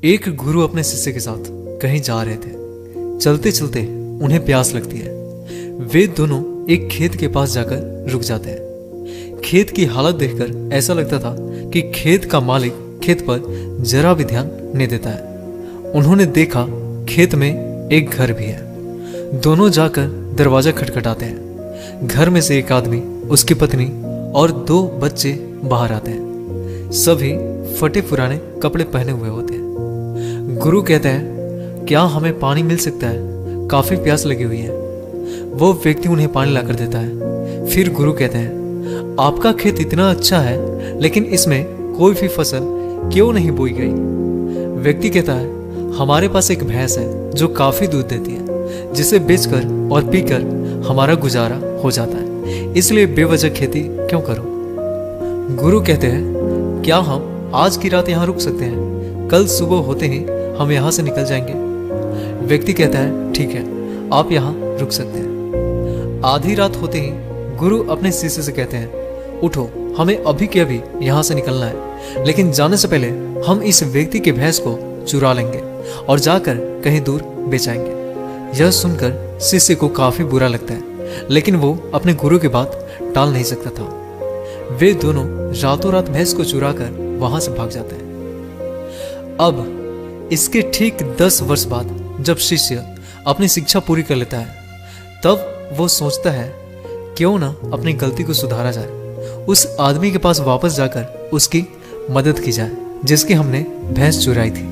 एक गुरु अपने शिष्य के साथ कहीं जा रहे थे। चलते चलते उन्हें प्यास लगती है। वे दोनों एक खेत के पास जाकर रुक जाते हैं। खेत की हालत देखकर ऐसा लगता था कि खेत का मालिक खेत पर जरा भी ध्यान नहीं देता है। उन्होंने देखा खेत में एक घर भी है। दोनों जाकर दरवाजा खटखटाते हैं। घर में से एक आदमी, उसकी पत्नी और 2 बच्चे बाहर आते हैं। सभी फटे पुराने कपड़े पहने हुए होते हैं। गुरु कहते हैं, क्या हमें पानी मिल सकता है? काफी प्यास लगी हुई है। वो व्यक्ति उन्हें पानी लाकर देता है। फिर गुरु कहते हैं, आपका खेत इतना अच्छा है, लेकिन इसमें कोई भी फसल क्यों नहीं बोई गई? व्यक्ति कहता है, हमारे पास एक भैंस है जो काफी दूध देती है, जिसे बेचकर और पीकर हमारा गुजारा हो जाता है, इसलिए बेवजह खेती क्यों करो? गुरु कहते हैं, क्या हम आज की रात यहाँ रुक सकते हैं? कल सुबह होते ही हम यहाँ से निकल जाएंगे। व्यक्ति कहता है, ठीक है, आप यहाँ रुक सकते हैं। आधी रात होते ही गुरु अपने शिष्य से कहते हैं, उठो, हमें अभी के अभी यहाँ से निकलना है, लेकिन जाने से पहले हम इस व्यक्ति के भैंस को चुरा लेंगे और जाकर कहीं दूर बेचाएंगे। यह सुनकर शिष्य को काफी बुरा लगता है, लेकिन वो अपने गुरु की बात टाल नहीं सकता था। वे दोनों रातों रात भैंस को चुरा कर वहां से भाग जाते हैं। अब इसके ठीक 10 वर्ष बाद जब शिष्य अपनी शिक्षा पूरी कर लेता है, तब वो सोचता है, क्यों ना अपनी गलती को सुधारा जाए। उस आदमी के पास वापस जाकर उसकी मदद की जाए जिसकी हमने भैंस चुराई थी।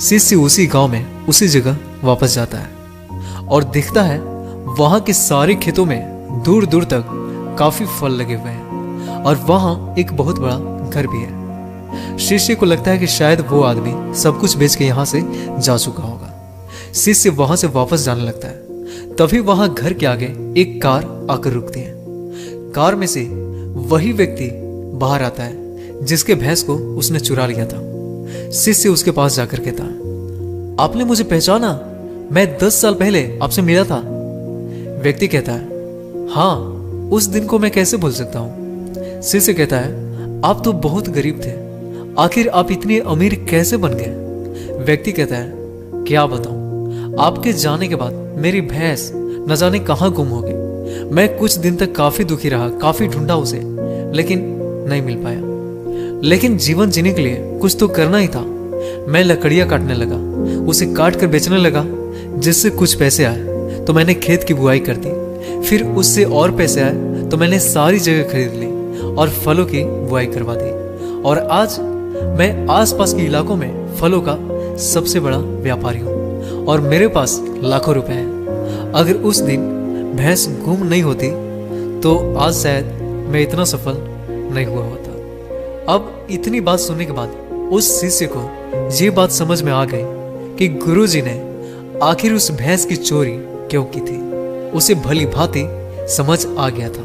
शिष्य उसी गांव में उसी जगह वापस जाता है और देखता है वहां के सारे खेतों में दूर दूर तक काफी फल लगे हुए हैं और वहां एक बहुत बड़ा घर भी है। शिष्य को लगता है कि शायद वो आदमी सब कुछ बेच के यहां से जा चुका होगा। शिष्य वहां से वापस जाने लगता है। तभी वहां घर के आगे एक कार आकर रुकती है। कार में से वही व्यक्ति बाहर आता है जिसके भैंस को उसने चुरा लिया था। शिष्य उसके पास जाकर कहता है, आपने मुझे पहचाना? मैं 10 साल पहले आपसे मिला था। व्यक्ति कहता है, हाँ, उस दिन को मैं कैसे भूल सकता हूं। शिष्य कहता है, आप तो बहुत गरीब थे, आखिर आप इतने अमीर कैसे बन गए? व्यक्ति कहता है, क्या बताऊं, आपके जाने के बाद मेरी भैंस न जाने कहां गुम हो गई। मैं कुछ दिन तक काफी दुखी रहा, काफी ढूंढा उसे, लेकिन नहीं मिल पाया। लेकिन जीवन जीने के लिए कुछ तो करना ही था। मैं लकड़ियां काटने लगा, उसे काट कर बेचने लगा। जिससे कुछ पैसे आए तो मैंने खेत की बुआई कर दी। फिर उससे और पैसे आए तो मैंने सारी जगह खरीद ली और फलों की बुआई करवा दी। और आज मैं आसपास के इलाकों में फलों का सबसे बड़ा व्यापारी हूं और मेरे पास लाखों रुपए हैं। अगर उस दिन भैंस गुम नहीं होती तो आज शायद मैं इतना सफल नहीं हुआ होता। अब इतनी बात सुनने के बाद उस शिष्य को ये बात समझ में आ गई कि गुरुजी ने आखिर उस भैंस की चोरी क्यों की थी। उसे भली भांति समझ आ गया था।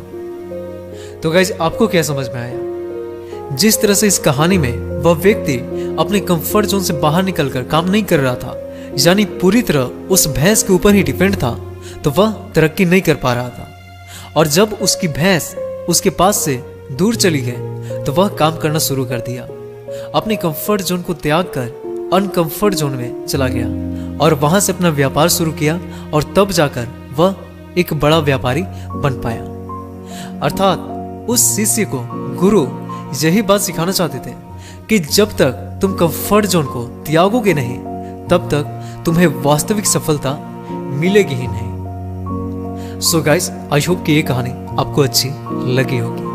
तो गाइस, आपको क्या समझ में आया? जिस तरह से इस कहानी में वह व्यक्ति अपने कंफर्ट जोन से बाहर निकलकर काम नहीं कर रहा था, यानी पूरी तरह उस भैंस के ऊपर ही डिपेंड था, तो वह तरक्की नहीं कर पा रहा था। और जब उसकी भैंस उसके पास से दूर चली गई तो वह काम करना शुरू कर दिया। अपने कंफर्ट जोन को त्याग कर अनकंफर्ट जोन में चला गया और वहां से अपना व्यापार शुरू किया और तब जाकर वह एक बड़ा व्यापारी बन पाया। अर्थात उस शिष्य को गुरु यही बात सिखाना चाहते थे कि जब तक तुम कंफर्ट जोन को त्यागोगे नहीं, तब तक तुम्हें वास्तविक सफलता मिलेगी ही नहीं। सो गाइस, आई होप कि ये कहानी आपको अच्छी लगी होगी।